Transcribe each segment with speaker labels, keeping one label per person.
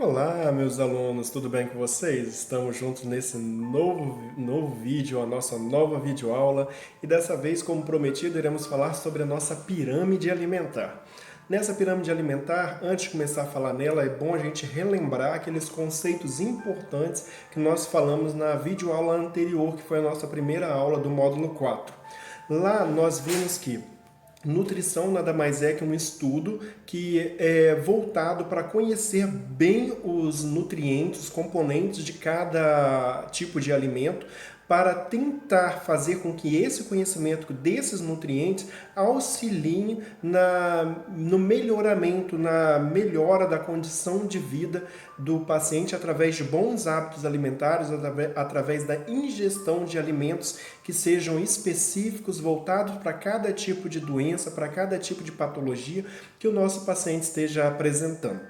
Speaker 1: Olá, meus alunos, tudo bem com vocês? Estamos juntos nesse novo vídeo, a nossa nova videoaula, e dessa vez, como prometido, iremos falar sobre a nossa pirâmide alimentar. Nessa pirâmide alimentar, antes de começar a falar nela, é bom a gente relembrar aqueles conceitos importantes que nós falamos na videoaula anterior, que foi a nossa primeira aula do módulo 4. Lá nós vimos que nutrição nada mais é que um estudo que é voltado para conhecer bem os nutrientes, os componentes de cada tipo de alimento, para tentar fazer com que esse conhecimento desses nutrientes auxilie no melhoramento, na melhora da condição de vida do paciente através de bons hábitos alimentares, através da ingestão de alimentos que sejam específicos, voltados para cada tipo de doença, para cada tipo de patologia que o nosso paciente esteja apresentando.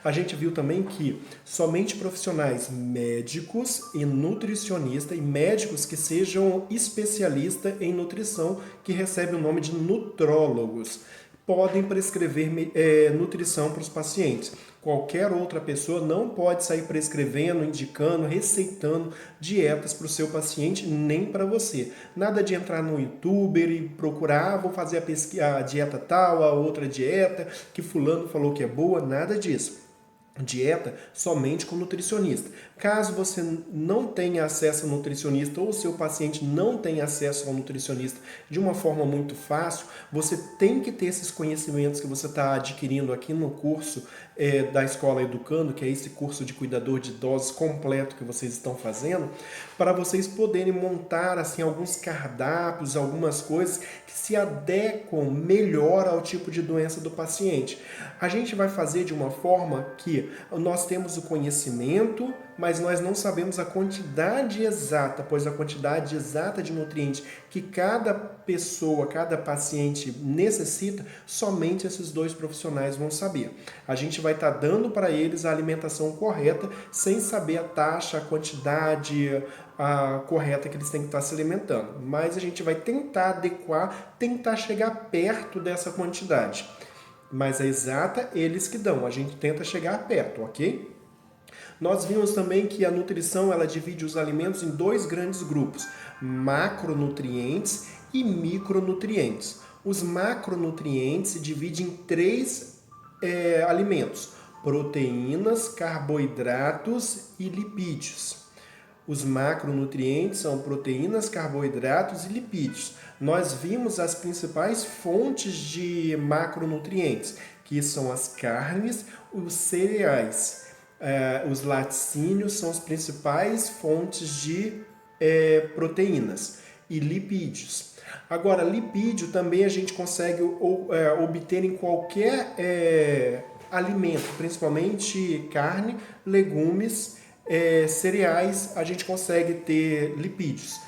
Speaker 1: A gente viu também que somente profissionais médicos e nutricionistas e médicos que sejam especialistas em nutrição, que recebem o nome de nutrólogos, podem prescrever nutrição para os pacientes. Qualquer outra pessoa não pode sair prescrevendo, indicando, receitando dietas para o seu paciente, nem para você. Nada de entrar no YouTube e procurar, vou fazer a dieta tal, a outra dieta, que fulano falou que é boa, nada disso. Dieta somente com nutricionista. Caso você não tenha acesso ao nutricionista ou o seu paciente não tenha acesso ao nutricionista de uma forma muito fácil, você tem que ter esses conhecimentos que você está adquirindo aqui no curso da Escola Educando, que é esse curso de cuidador de idosos completo que vocês estão fazendo, para vocês poderem montar assim alguns cardápios, algumas coisas que se adequam melhor ao tipo de doença do paciente. A gente vai fazer de uma forma que nós temos o conhecimento, mas nós não sabemos a quantidade exata, pois a quantidade exata de nutrientes que cada pessoa, cada paciente necessita, somente esses dois profissionais vão saber. A gente vai estar dando para eles a alimentação correta, sem saber a taxa, a quantidade correta que eles têm que estar se alimentando. Mas a gente vai tentar adequar, tentar chegar perto dessa quantidade. Mas a exata, eles que dão. A gente tenta chegar perto, ok? Nós vimos também que a nutrição ela divide os alimentos em dois grandes grupos, macronutrientes e micronutrientes. Os macronutrientes se dividem em três alimentos, proteínas, carboidratos e lipídios. Os macronutrientes são proteínas, carboidratos e lipídios. Nós vimos as principais fontes de macronutrientes, que são as carnes, os cereais. Os laticínios são as principais fontes de proteínas e lipídios. Agora, lipídio também a gente consegue obter em qualquer alimento, principalmente carne, legumes, cereais, a gente consegue ter lipídios.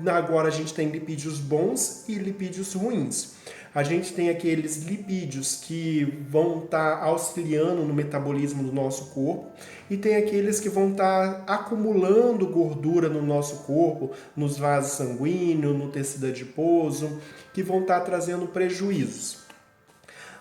Speaker 1: Agora a gente tem lipídios bons e lipídios ruins. A gente tem aqueles lipídios que vão estar auxiliando no metabolismo do nosso corpo e tem aqueles que vão estar acumulando gordura no nosso corpo, nos vasos sanguíneos, no tecido adiposo, que vão estar trazendo prejuízos.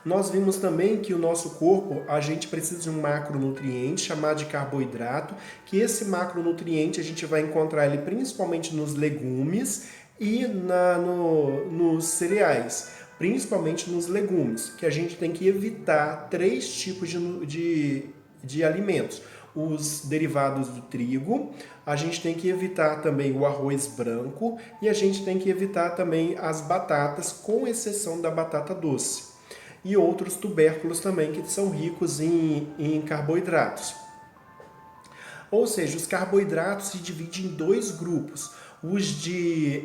Speaker 1: Nós vimos também que o nosso corpo, a gente precisa de um macronutriente chamado de carboidrato, que esse macronutriente a gente vai encontrar ele principalmente nos legumes e nos cereais, principalmente nos legumes, que a gente tem que evitar três tipos de alimentos. Os derivados do trigo, a gente tem que evitar também o arroz branco e a gente tem que evitar também as batatas, com exceção da batata doce. E outros tubérculos também que são ricos em carboidratos. Ou seja, os carboidratos se dividem em dois grupos, os de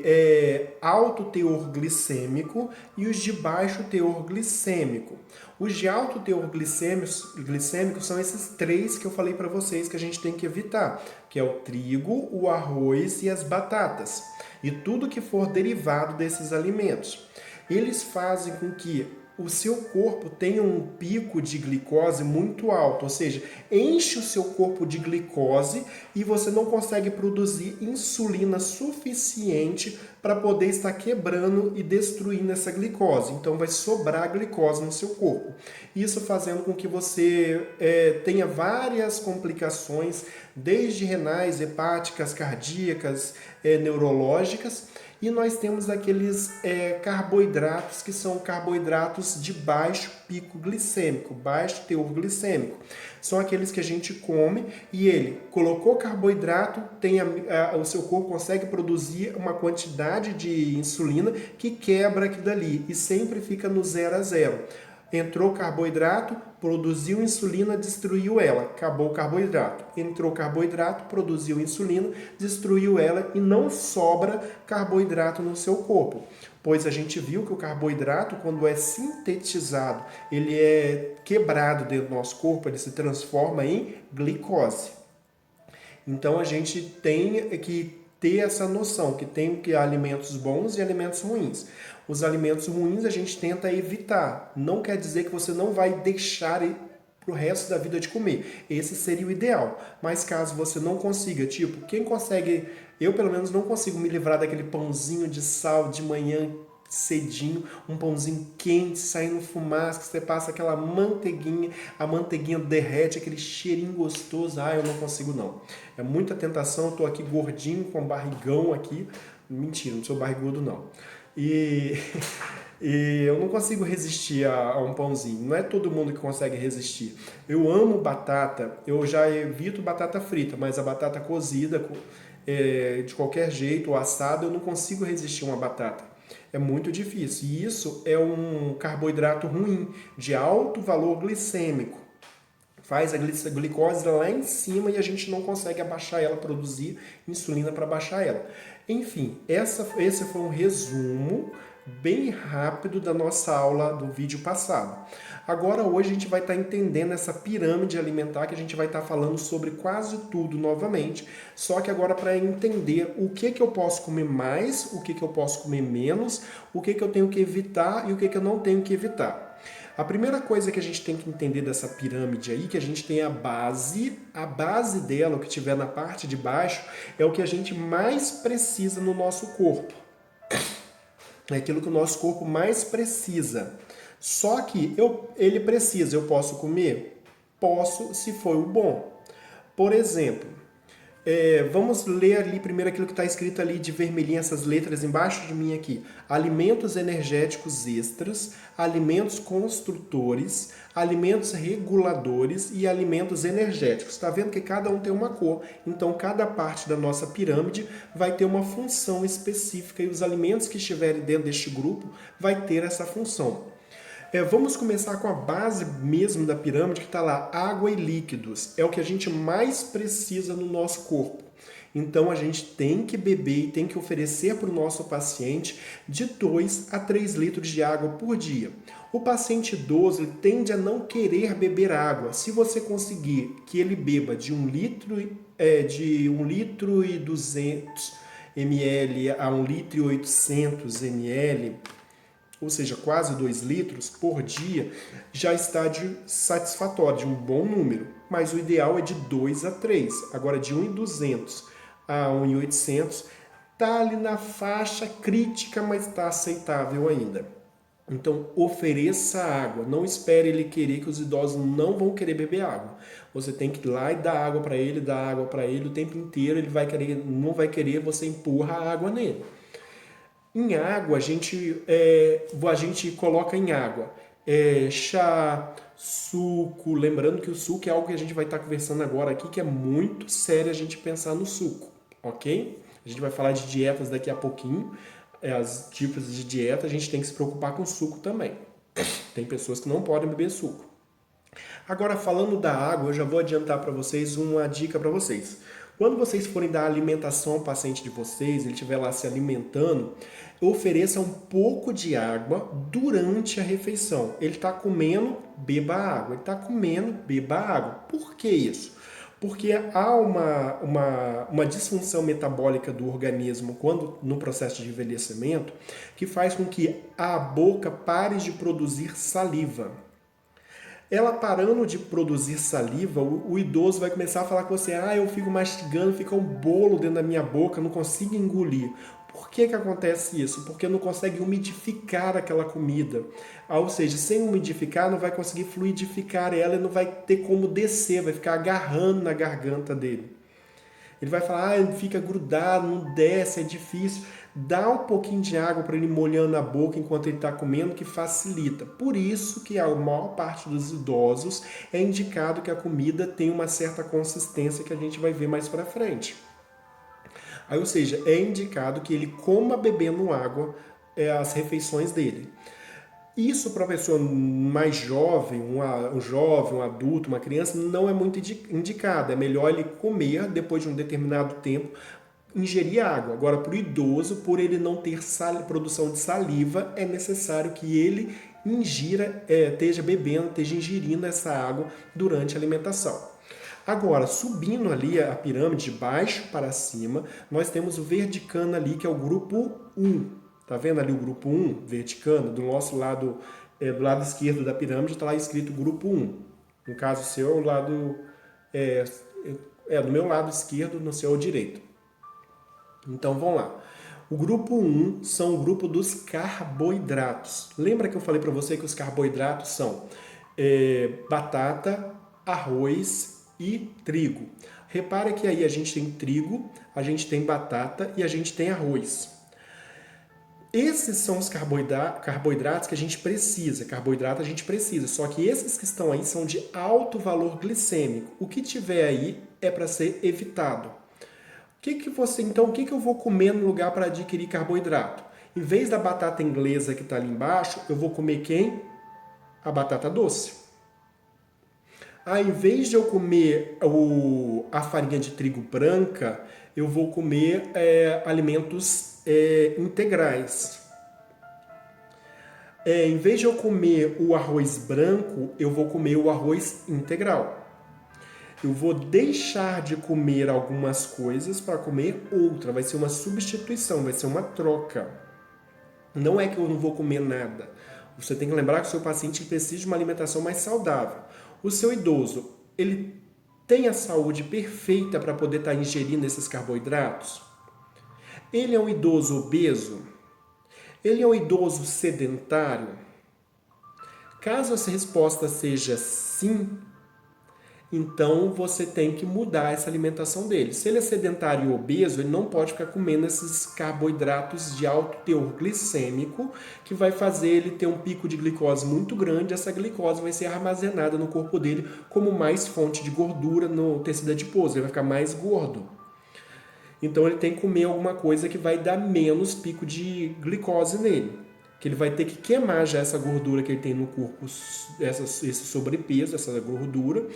Speaker 1: alto teor glicêmico e os de baixo teor glicêmico. Os de alto teor glicêmico são esses três que eu falei para vocês que a gente tem que evitar, que é o trigo, o arroz e as batatas, e tudo que for derivado desses alimentos. Eles fazem com que o seu corpo tem um pico de glicose muito alto, ou seja, enche o seu corpo de glicose e você não consegue produzir insulina suficiente para poder estar quebrando e destruindo essa glicose. Então vai sobrar glicose no seu corpo. Isso fazendo com que você tenha várias complicações, desde renais, hepáticas, cardíacas, neurológicas. E nós temos aqueles carboidratos que são carboidratos de baixo pico glicêmico, baixo teor glicêmico. São aqueles que a gente come e ele colocou carboidrato, o seu corpo consegue produzir uma quantidade de insulina que quebra aquilo dali e sempre fica no 0 a 0. Entrou carboidrato, produziu insulina, destruiu ela. Acabou o carboidrato. Entrou carboidrato, produziu insulina, destruiu ela e não sobra carboidrato no seu corpo. Pois a gente viu que o carboidrato, quando é sintetizado, ele é quebrado dentro do nosso corpo, ele se transforma em glicose. Então a gente tem que ter essa noção que tem alimentos bons e alimentos ruins. Os alimentos ruins a gente tenta evitar. Não quer dizer que você não vai deixar para o resto da vida de comer. Esse seria o ideal. Mas caso você não consiga, tipo, quem consegue... Eu, pelo menos, não consigo me livrar daquele pãozinho de sal de manhã cedinho, um pãozinho quente, saindo fumaça, que você passa aquela manteiguinha, a manteiguinha derrete, aquele cheirinho gostoso. Ah, eu não consigo não. É muita tentação, eu tô aqui gordinho, com barrigão aqui. Mentira, não sou barrigudo não. E eu não consigo resistir a um pãozinho. Não é todo mundo que consegue resistir. Eu amo batata, eu já evito batata frita, mas a batata cozida, de qualquer jeito, ou assada, eu não consigo resistir a uma batata. É muito difícil. E isso é um carboidrato ruim, de alto valor glicêmico. Faz a glicose lá em cima e a gente não consegue abaixar ela, produzir insulina para baixar ela. Enfim, esse foi um resumo bem rápido da nossa aula do vídeo passado. Agora, hoje, a gente vai estar entendendo essa pirâmide alimentar, que a gente vai estar falando sobre quase tudo novamente, só que agora para entender o que eu posso comer mais, o que eu posso comer menos, o que eu tenho que evitar e o que eu não tenho que evitar. A primeira coisa que a gente tem que entender dessa pirâmide aí, que a gente tem a base dela, o que tiver na parte de baixo, é o que a gente mais precisa no nosso corpo. É aquilo que o nosso corpo mais precisa. Só que ele precisa, eu posso comer? Posso, se for o bom. Por exemplo, vamos ler ali primeiro aquilo que está escrito ali de vermelhinho, essas letras embaixo de mim aqui. Alimentos energéticos extras, alimentos construtores, alimentos reguladores e alimentos energéticos. Está vendo que cada um tem uma cor, então cada parte da nossa pirâmide vai ter uma função específica e os alimentos que estiverem dentro deste grupo vai ter essa função. Vamos começar com a base mesmo da pirâmide, que está lá, água e líquidos. É o que a gente mais precisa no nosso corpo. Então, a gente tem que beber e tem que oferecer para o nosso paciente de 2 a 3 litros de água por dia. O paciente idoso ele tende a não querer beber água. Se você conseguir que ele beba de 1 litro e 200 ml a 1 litro e 800 ml, ou seja, quase 2 litros por dia, já está satisfatório, de um bom número. Mas o ideal é de 2 a 3. Agora, de 1.200 a 1.800, está ali na faixa crítica, mas está aceitável ainda. Então, ofereça água. Não espere ele querer, que os idosos não vão querer beber água. Você tem que ir lá e dar água para ele, o tempo inteiro. Ele não vai querer, você empurra a água nele. Em água, a gente coloca em água chá, suco. Lembrando que o suco é algo que a gente vai estar conversando agora aqui, que é muito sério a gente pensar no suco, ok? A gente vai falar de dietas daqui a pouquinho, os tipos de dieta, a gente tem que se preocupar com o suco também. Tem pessoas que não podem beber suco. Agora, falando da água, eu já vou adiantar para vocês uma dica para vocês. Quando vocês forem dar alimentação ao paciente de vocês, ele estiver lá se alimentando, ofereça um pouco de água durante a refeição. Ele está comendo, beba água. Ele está comendo, beba água. Por que isso? Porque há uma disfunção metabólica do organismo quando no processo de envelhecimento que faz com que a boca pare de produzir saliva. Ela parando de produzir saliva, o idoso vai começar a falar com você: ah, eu fico mastigando, fica um bolo dentro da minha boca, não consigo engolir. Por que que acontece isso? Porque não consegue umidificar aquela comida. Ou seja, sem umidificar, não vai conseguir fluidificar ela e não vai ter como descer, vai ficar agarrando na garganta dele. Ele vai falar, ah, fica grudado, não desce, é difícil. Dá um pouquinho de água para ele molhando a boca enquanto ele está comendo, que facilita. Por isso que a maior parte dos idosos é indicado que a comida tem uma certa consistência que a gente vai ver mais para frente. Aí, ou seja, é indicado que ele coma bebendo água as refeições dele. Isso para uma pessoa mais jovem, um jovem, um adulto, uma criança, não é muito indicado. É melhor ele comer depois de um determinado tempo, ingerir água. Agora, para o idoso, por ele não ter produção de saliva, é necessário que ele esteja bebendo, esteja ingerindo essa água durante a alimentação. Agora, subindo ali a pirâmide de baixo para cima, nós temos o verticano ali, que é o grupo 1. Tá vendo ali o grupo 1, verticano? Do nosso lado, do lado esquerdo da pirâmide, está lá escrito grupo 1. No caso seu, é o lado... do meu lado esquerdo, no seu direito. Então, vamos lá. O grupo 1 são o grupo dos carboidratos. Lembra que eu falei para você que os carboidratos são batata, arroz e trigo. Repara que aí a gente tem trigo, a gente tem batata e a gente tem arroz. Esses são os carboidratos que a gente precisa. Carboidrato a gente precisa, só que esses que estão aí são de alto valor glicêmico. O que tiver aí é para ser evitado. Então, o que eu vou comer no lugar para adquirir carboidrato? Em vez da batata inglesa que está ali embaixo, eu vou comer quem? A batata doce. Em vez de eu comer a farinha de trigo branca, eu vou comer alimentos integrais. Em vez de eu comer o arroz branco, eu vou comer o arroz integral. Eu vou deixar de comer algumas coisas para comer outra. Vai ser uma substituição, vai ser uma troca. Não é que eu não vou comer nada. Você tem que lembrar que o seu paciente precisa de uma alimentação mais saudável. O seu idoso, ele tem a saúde perfeita para poder estar ingerindo esses carboidratos? Ele é um idoso obeso? Ele é um idoso sedentário? Caso essa resposta seja sim, então você tem que mudar essa alimentação dele. Se ele é sedentário e obeso, ele não pode ficar comendo esses carboidratos de alto teor glicêmico, que vai fazer ele ter um pico de glicose muito grande. Essa glicose vai ser armazenada no corpo dele como mais fonte de gordura no tecido adiposo, ele vai ficar mais gordo. Então ele tem que comer alguma coisa que vai dar menos pico de glicose nele. Que ele vai ter que queimar já essa gordura que ele tem no corpo, esse sobrepeso, essa gordura,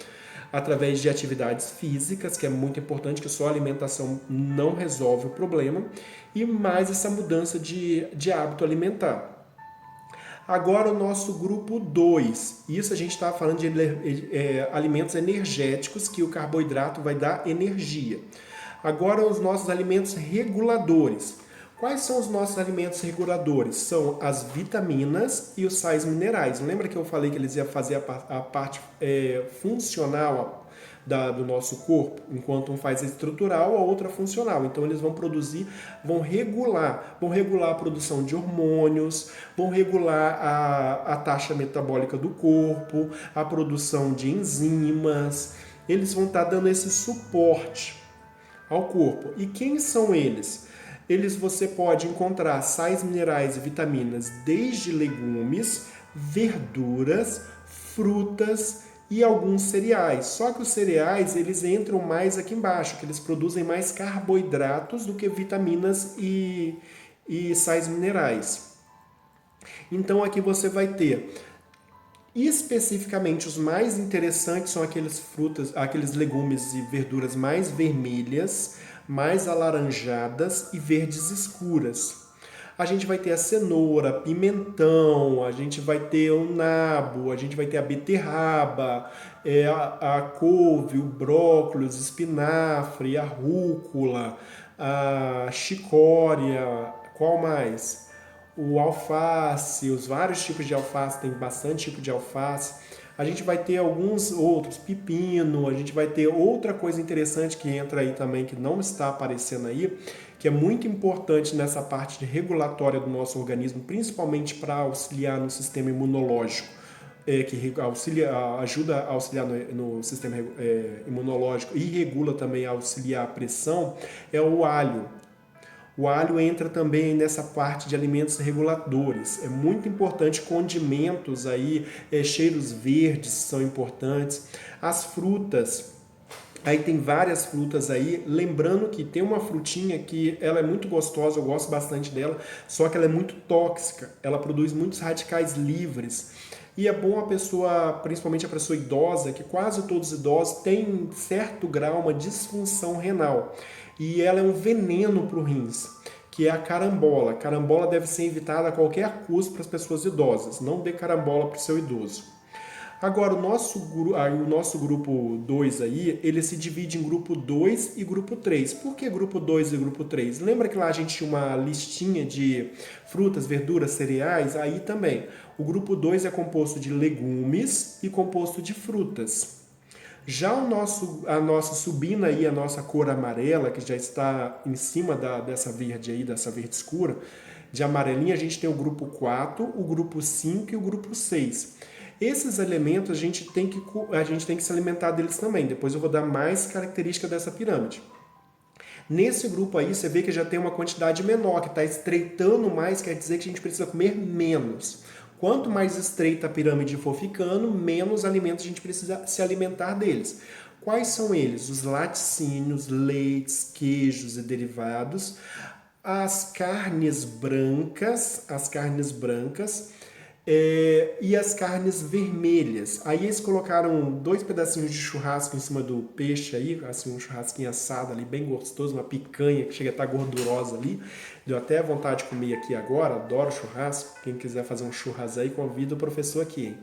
Speaker 1: através de atividades físicas, que é muito importante, que só a alimentação não resolve o problema, e mais essa mudança de hábito alimentar. Agora o nosso grupo 2, isso a gente está falando de alimentos energéticos, que o carboidrato vai dar energia. Agora os nossos alimentos reguladores. Quais são os nossos alimentos reguladores? São as vitaminas e os sais minerais. Lembra que eu falei que eles iam fazer a parte funcional do nosso corpo? Enquanto um faz a estrutural, a outra funcional. Então eles vão produzir, vão regular a produção de hormônios, vão regular a taxa metabólica do corpo, a produção de enzimas. Eles vão estar dando esse suporte ao corpo. E quem são eles? Você pode encontrar sais minerais e vitaminas desde legumes, verduras, frutas e alguns cereais. Só que os cereais, eles entram mais aqui embaixo, que eles produzem mais carboidratos do que vitaminas e sais minerais. Então aqui você vai ter especificamente os mais interessantes são aqueles legumes e verduras mais vermelhas, mais alaranjadas e verdes escuras. A gente vai ter a cenoura, pimentão, a gente vai ter o nabo, a gente vai ter a beterraba, a couve, o brócolis, espinafre, a rúcula, a chicória, qual mais? O alface, os vários tipos de alface, tem bastante tipo de alface. A gente vai ter alguns outros, pepino, a gente vai ter outra coisa interessante que entra aí também, que não está aparecendo aí, que é muito importante nessa parte de regulatória do nosso organismo, principalmente para auxiliar no sistema imunológico, que ajuda a auxiliar no sistema imunológico e regula também a auxiliar a pressão, é o alho. O alho entra também nessa parte de alimentos reguladores. É muito importante, condimentos aí, cheiros verdes são importantes. As frutas, aí tem várias frutas aí, lembrando que tem uma frutinha que ela é muito gostosa, eu gosto bastante dela, só que ela é muito tóxica, ela produz muitos radicais livres. E é bom a pessoa, principalmente a pessoa idosa, que quase todos os idosos têm em certo grau uma disfunção renal. E ela é um veneno para o rins, que é a carambola. Carambola deve ser evitada a qualquer custo para as pessoas idosas. Não dê carambola para o seu idoso. Agora, o nosso grupo 2 aí, ele se divide em grupo 2 e grupo 3. Por que grupo 2 e grupo 3? Lembra que lá a gente tinha uma listinha de frutas, verduras, cereais? Aí também. O grupo 2 é composto de legumes e composto de frutas. Já a nossa subindo aí, a nossa cor amarela, que já está em cima dessa verde aí, dessa verde escura, de amarelinha, a gente tem o grupo 4, o grupo 5 e o grupo 6. Esses elementos a gente tem que se alimentar deles também. Depois eu vou dar mais característica dessa pirâmide. Nesse grupo aí, você vê que já tem uma quantidade menor, que está estreitando mais, quer dizer que a gente precisa comer menos. Quanto mais estreita a pirâmide for ficando, menos alimentos a gente precisa se alimentar deles. Quais são eles? Os laticínios, leites, queijos e derivados, as carnes brancas, e as carnes vermelhas. Aí eles colocaram 2 pedacinhos de churrasco em cima do peixe aí, assim, um churrasquinho assado ali, bem gostoso, uma picanha que chega a estar gordurosa ali. Deu até vontade de comer aqui agora, adoro churrasco. Quem quiser fazer um churrasco aí, convida o professor aqui, hein?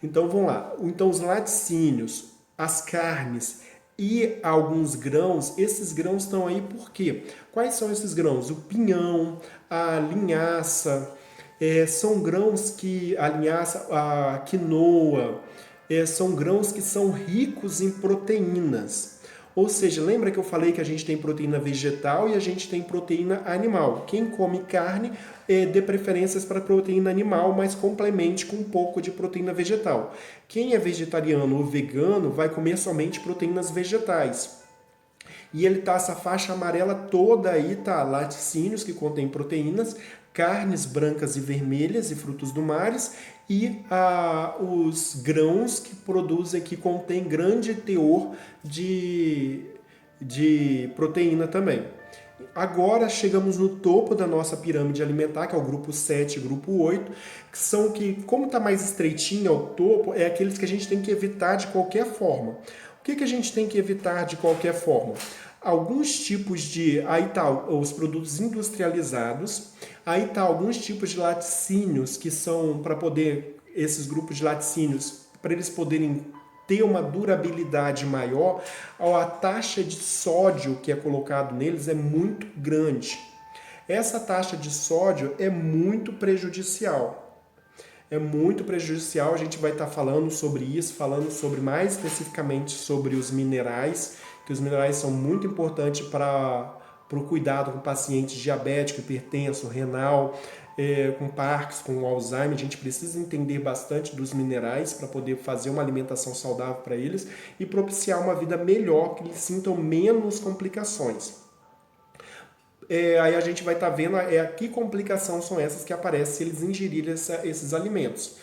Speaker 1: Então vamos lá. Então os laticínios, as carnes e alguns grãos, esses grãos estão aí por quê? Quais são esses grãos? O pinhão, a linhaça, são grãos que a linhaça, a quinoa, são grãos que são ricos em proteínas. Ou seja, lembra que eu falei que a gente tem proteína vegetal e a gente tem proteína animal. Quem come carne, dê preferências para proteína animal, mas complemente com um pouco de proteína vegetal. Quem é vegetariano ou vegano vai comer somente proteínas vegetais. E ele tá essa faixa amarela toda aí, tá? Laticínios que contém proteínas, carnes brancas e vermelhas e frutos do mar e os grãos que contém grande teor de proteína também. Agora chegamos no topo da nossa pirâmide alimentar, que é o grupo 7 e grupo 8, que são que, como está mais estreitinho ao topo, é aqueles que a gente tem que evitar de qualquer forma. O que a gente tem que evitar de qualquer forma? Alguns tipos de... Aí tá os produtos industrializados, aí tá alguns tipos de laticínios que são para poder... Esses grupos de laticínios, para eles poderem ter uma durabilidade maior, a taxa de sódio que é colocado neles é muito grande. Essa taxa de sódio é muito prejudicial. É muito prejudicial, a gente vai estar falando sobre isso, falando sobre mais especificamente sobre os minerais, que os minerais são muito importantes para o cuidado com pacientes diabéticos, hipertenso, renal, com Parkinson, com Alzheimer. A gente precisa entender bastante dos minerais para poder fazer uma alimentação saudável para eles e propiciar uma vida melhor, que eles sintam menos complicações. Aí a gente vai estar vendo que complicações são essas que aparecem se eles ingerirem esses alimentos.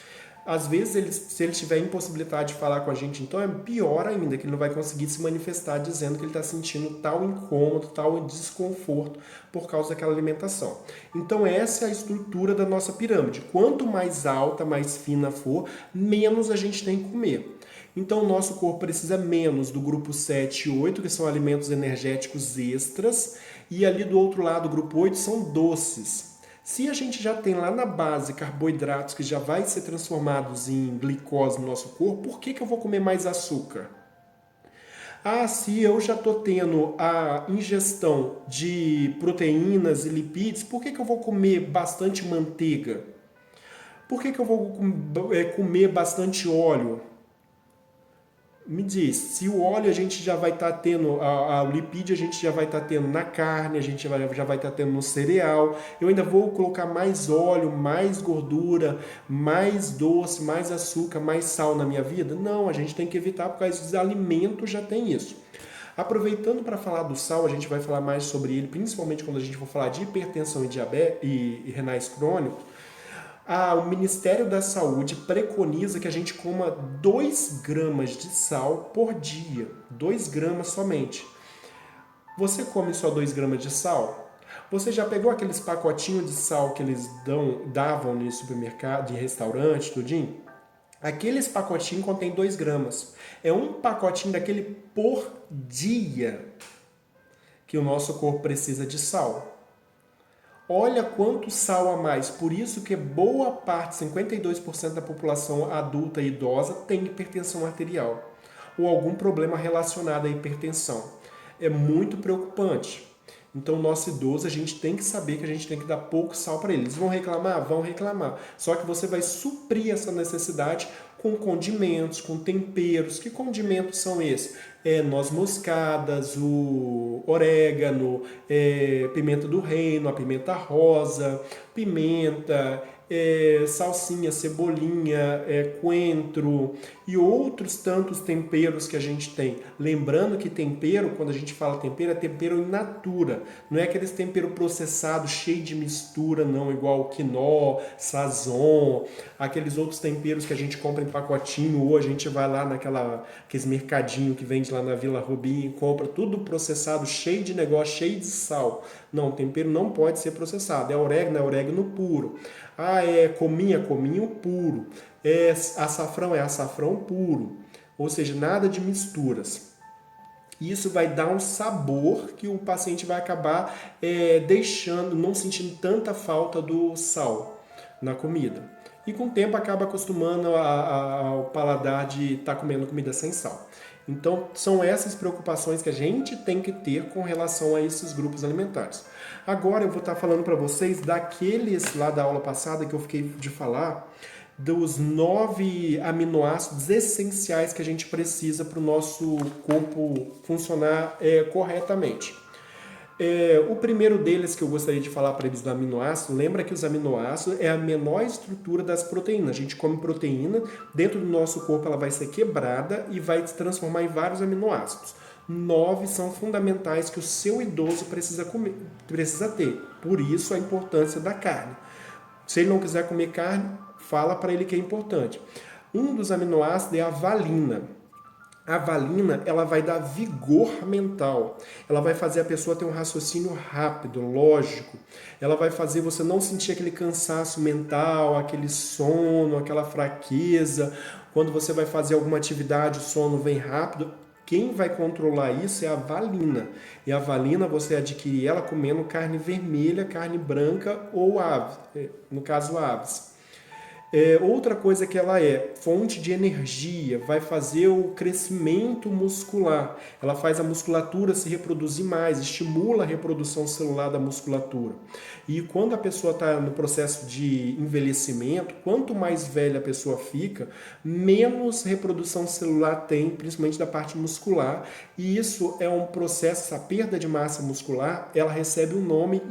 Speaker 1: Às vezes, se ele tiver impossibilidade de falar com a gente, então é pior ainda, que ele não vai conseguir se manifestar dizendo que ele está sentindo tal incômodo, tal desconforto por causa daquela alimentação. Então essa é a estrutura da nossa pirâmide. Quanto mais alta, mais fina for, menos a gente tem que comer. Então o nosso corpo precisa menos do grupo 7 e 8, que são alimentos energéticos extras, e ali do outro lado, o grupo 8, são doces. Se a gente já tem lá na base carboidratos que já vai ser transformados em glicose no nosso corpo, por que eu vou comer mais açúcar? Ah, se eu já estou tendo a ingestão de proteínas e lipídios, por que eu vou comer bastante manteiga? Por que eu vou comer bastante óleo? Me diz, se o óleo a gente já vai estar tendo, o lipídio a gente já vai estar tendo na carne, a gente já vai estar tendo no cereal, eu ainda vou colocar mais óleo, mais gordura, mais doce, mais açúcar, mais sal na minha vida? Não, a gente tem que evitar porque os alimentos já tem isso. Aproveitando para falar do sal, a gente vai falar mais sobre ele, principalmente quando a gente for falar de hipertensão e diabetes e renais crônicos. O Ministério da Saúde preconiza que a gente coma 2 gramas de sal por dia. 2 gramas somente. Você come só 2 gramas de sal? Você já pegou aqueles pacotinhos de sal que eles davam no supermercado, de restaurante, tudinho? Aqueles pacotinhos contêm 2 gramas. É um pacotinho daquele por dia que o nosso corpo precisa de sal. Olha quanto sal a mais. Por isso que boa parte, 52% da população adulta e idosa tem hipertensão arterial ou algum problema relacionado à hipertensão. É muito preocupante. Então, nosso idoso, a gente tem que saber que a gente tem que dar pouco sal para ele. Eles vão reclamar? Vão reclamar. Só que você vai suprir essa necessidade com condimentos, com temperos. Que condimentos são esses? Noz moscadas, o orégano, pimenta do reino, a pimenta rosa, pimenta, salsinha, cebolinha, coentro e outros tantos temperos que a gente tem. Lembrando que tempero, quando a gente fala tempero, é tempero in natura. Não é aqueles tempero processado, cheio de mistura, não, igual o quinó, sazon, aqueles outros temperos que a gente compra em pacotinho, ou a gente vai lá aqueles mercadinho que vende lá na Vila Rubim e compra tudo processado, cheio de negócio, cheio de sal. Não, tempero não pode ser processado. É orégano puro. É cominho puro. Açafrão puro. Ou seja, nada de misturas. Isso vai dar um sabor que o paciente vai acabar deixando, não sentindo tanta falta do sal na comida. E com o tempo acaba acostumando ao paladar de estar comendo comida sem sal. Então, são essas preocupações que a gente tem que ter com relação a esses grupos alimentares. Agora eu vou estar falando para vocês daqueles lá da aula passada que eu fiquei de falar, dos 9 aminoácidos essenciais que a gente precisa para o nosso corpo funcionar corretamente. O primeiro deles que eu gostaria de falar para eles do aminoácido, lembra que os aminoácidos é a menor estrutura das proteínas. A gente come proteína, dentro do nosso corpo ela vai ser quebrada e vai se transformar em vários aminoácidos. 9 são fundamentais que o seu idoso precisa ter. Por isso a importância da carne. Se ele não quiser comer carne, fala para ele que é importante. Um dos aminoácidos é a valina. A valina, ela vai dar vigor mental. Ela vai fazer a pessoa ter um raciocínio rápido, lógico. Ela vai fazer você não sentir aquele cansaço mental, aquele sono, aquela fraqueza. Quando você vai fazer alguma atividade, o sono vem rápido. Quem vai controlar isso é a valina. E a valina você adquire ela comendo carne vermelha, carne branca ou aves, no caso aves. Outra coisa que ela é fonte de energia, vai fazer o crescimento muscular. Ela faz a musculatura se reproduzir mais, estimula a reprodução celular da musculatura. E quando a pessoa está no processo de envelhecimento, quanto mais velha a pessoa fica, menos reprodução celular tem, principalmente da parte muscular. E isso é um processo, essa perda de massa muscular, ela recebe um nome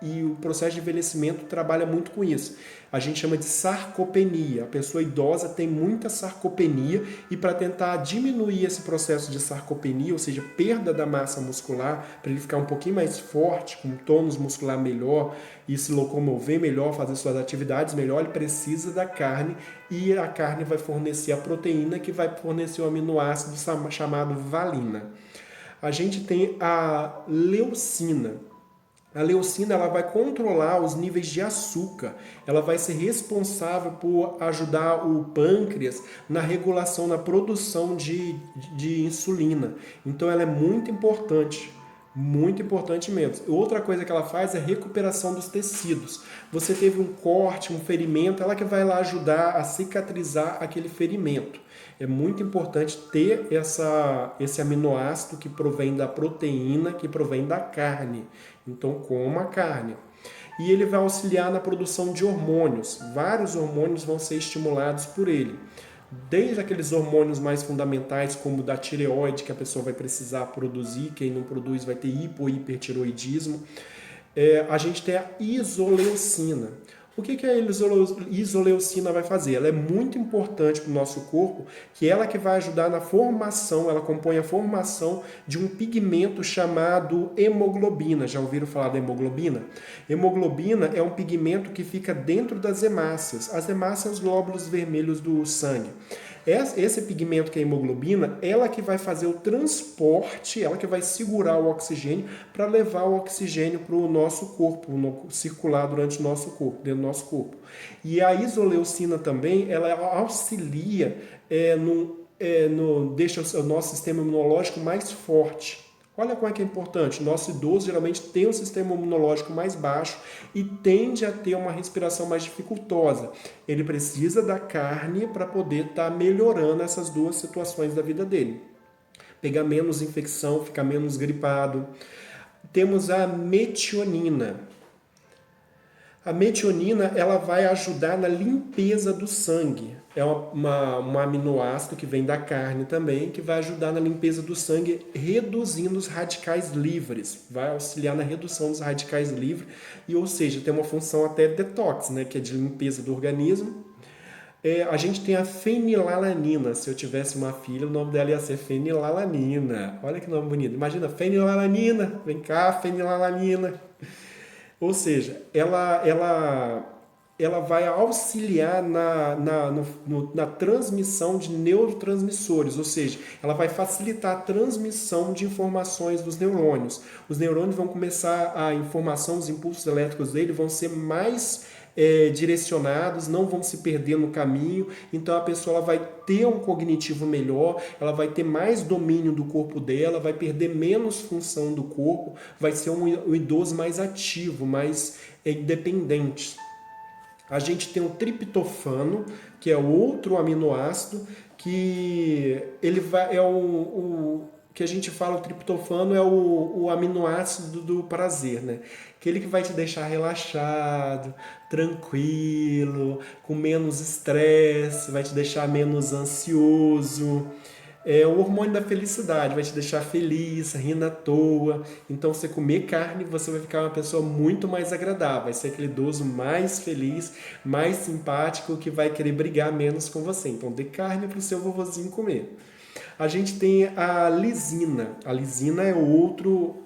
Speaker 1: e o processo de envelhecimento trabalha muito com isso. A gente chama de sarcopenia. A pessoa idosa tem muita sarcopenia e para tentar diminuir esse processo de sarcopenia, ou seja, perda da massa muscular, para ele ficar um pouquinho mais forte, com um tônus muscular melhor e se locomover melhor, fazer suas atividades melhor, ele precisa da carne e a carne vai fornecer a proteína que vai fornecer o aminoácido chamado valina. A gente tem a leucina. A leucina ela vai controlar os níveis de açúcar, ela vai ser responsável por ajudar o pâncreas na regulação, na produção de insulina. Então ela é muito importante Muito importante mesmo. Outra coisa que ela faz é recuperação dos tecidos. Você teve um corte, um ferimento, ela que vai lá ajudar a cicatrizar aquele ferimento. É muito importante ter esse aminoácido que provém da proteína, que provém da carne. Então, coma a carne. E ele vai auxiliar na produção de hormônios. Vários hormônios vão ser estimulados por ele. Desde aqueles hormônios mais fundamentais, como o da tireoide, que a pessoa vai precisar produzir, quem não produz vai ter hipo ou hipertiroidismo. A gente tem a isoleucina. O que a isoleucina vai fazer? Ela é muito importante para o nosso corpo, que ela que vai ajudar na formação, ela compõe a formação de um pigmento chamado hemoglobina. Já ouviram falar da hemoglobina? Hemoglobina é um pigmento que fica dentro das hemácias. As hemácias são os glóbulos vermelhos do sangue. Esse pigmento que é a hemoglobina, ela que vai fazer o transporte, ela que vai segurar o oxigênio para levar o oxigênio para o nosso corpo, circular durante o nosso corpo, dentro do nosso corpo. E a isoleucina também, ela auxilia, deixa o nosso sistema imunológico mais forte. Olha como é que é importante. Nosso idoso geralmente tem um sistema imunológico mais baixo e tende a ter uma respiração mais dificultosa. Ele precisa da carne para poder estar melhorando essas duas situações da vida dele. Pegar menos infecção, ficar menos gripado. Temos a metionina. A metionina ela vai ajudar na limpeza do sangue. É um aminoácido que vem da carne também, que vai ajudar na limpeza do sangue, reduzindo os radicais livres. Vai auxiliar na redução dos radicais livres, ou seja, tem uma função até detox, né, que é de limpeza do organismo. A gente tem a fenilalanina. Se eu tivesse uma filha, o nome dela ia ser fenilalanina. Olha que nome bonito. Imagina, fenilalanina. Vem cá, fenilalanina. Ou seja, ela vai auxiliar na transmissão de neurotransmissores, ou seja, ela vai facilitar a transmissão de informações dos neurônios. Os neurônios vão começar, a informação, os impulsos elétricos dele vão ser mais direcionados, não vão se perder no caminho, então a pessoa ela vai ter um cognitivo melhor, ela vai ter mais domínio do corpo dela, vai perder menos função do corpo, vai ser um idoso mais ativo, mais independente. A gente tem o triptofano, que é outro aminoácido, que ele vai, que a gente fala, o triptofano é o aminoácido do prazer, né? Aquele que vai te deixar relaxado, tranquilo, com menos estresse, vai te deixar menos ansioso. É o hormônio da felicidade, vai te deixar feliz, rindo à toa. Então, você comer carne, você vai ficar uma pessoa muito mais agradável. Vai ser aquele idoso mais feliz, mais simpático, que vai querer brigar menos com você. Então, dê carne para o seu vovozinho comer. A gente tem a lisina. A lisina é outro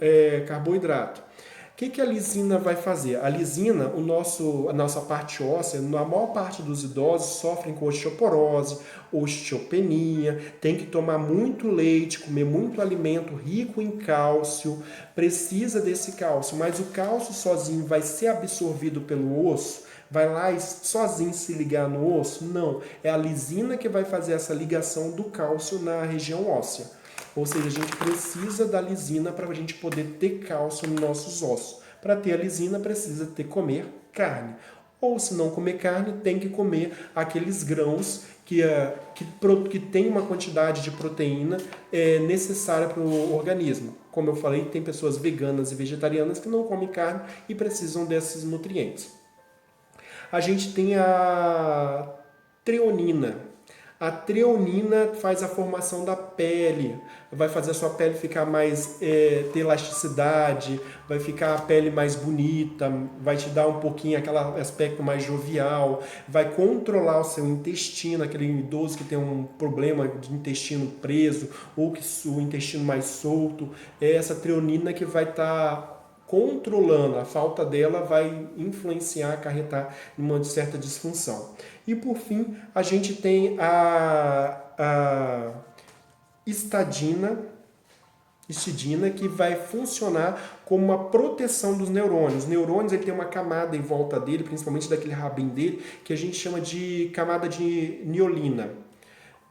Speaker 1: carboidrato. O que a lisina vai fazer? A lisina, a nossa parte óssea, a maior parte dos idosos sofrem com osteoporose, osteopenia, tem que tomar muito leite, comer muito alimento rico em cálcio, precisa desse cálcio, mas o cálcio sozinho vai ser absorvido pelo osso? Vai lá e sozinho se ligar no osso? Não, é a lisina que vai fazer essa ligação do cálcio na região óssea. Ou seja, a gente precisa da lisina para a gente poder ter cálcio nos nossos ossos. Para ter a lisina, precisa comer carne. Ou se não comer carne, tem que comer aqueles grãos que tem uma quantidade de proteína necessária para o organismo. Como eu falei, tem pessoas veganas e vegetarianas que não comem carne e precisam desses nutrientes. A gente tem a treonina. A treonina faz a formação da pele, vai fazer a sua pele ficar mais, ter elasticidade, vai ficar a pele mais bonita, vai te dar um pouquinho aquele aspecto mais jovial, vai controlar o seu intestino, aquele idoso que tem um problema de intestino preso ou que o intestino mais solto, é essa treonina que vai estar controlando, a falta dela vai influenciar, acarretar em uma certa disfunção. E por fim, a gente tem a histidina, que vai funcionar como uma proteção dos neurônios. Os neurônios ele tem uma camada em volta dele, principalmente daquele rabinho dele, que a gente chama de camada de niolina.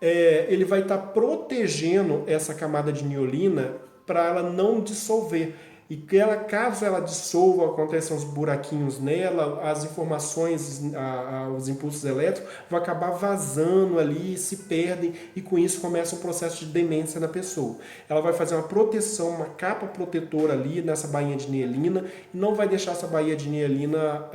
Speaker 1: Ele vai estar protegendo essa camada de niolina para ela não dissolver. e que ela, caso ela dissolva, aconteçam uns buraquinhos nela, as informações, os impulsos elétricos vão acabar vazando ali, se perdem e com isso começa um processo de demência na pessoa. Ela vai fazer uma proteção, uma capa protetora ali nessa bainha de mielina e não vai deixar essa bainha de mielina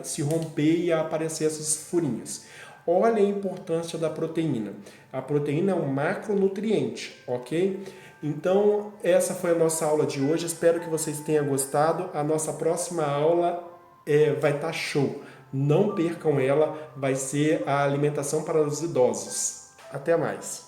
Speaker 1: se romper e aparecer essas furinhas. Olha a importância da proteína. A proteína é um macronutriente, ok? Então, essa foi a nossa aula de hoje. Espero que vocês tenham gostado. A nossa próxima aula vai estar show. Não percam ela, vai ser a alimentação para os idosos. Até mais!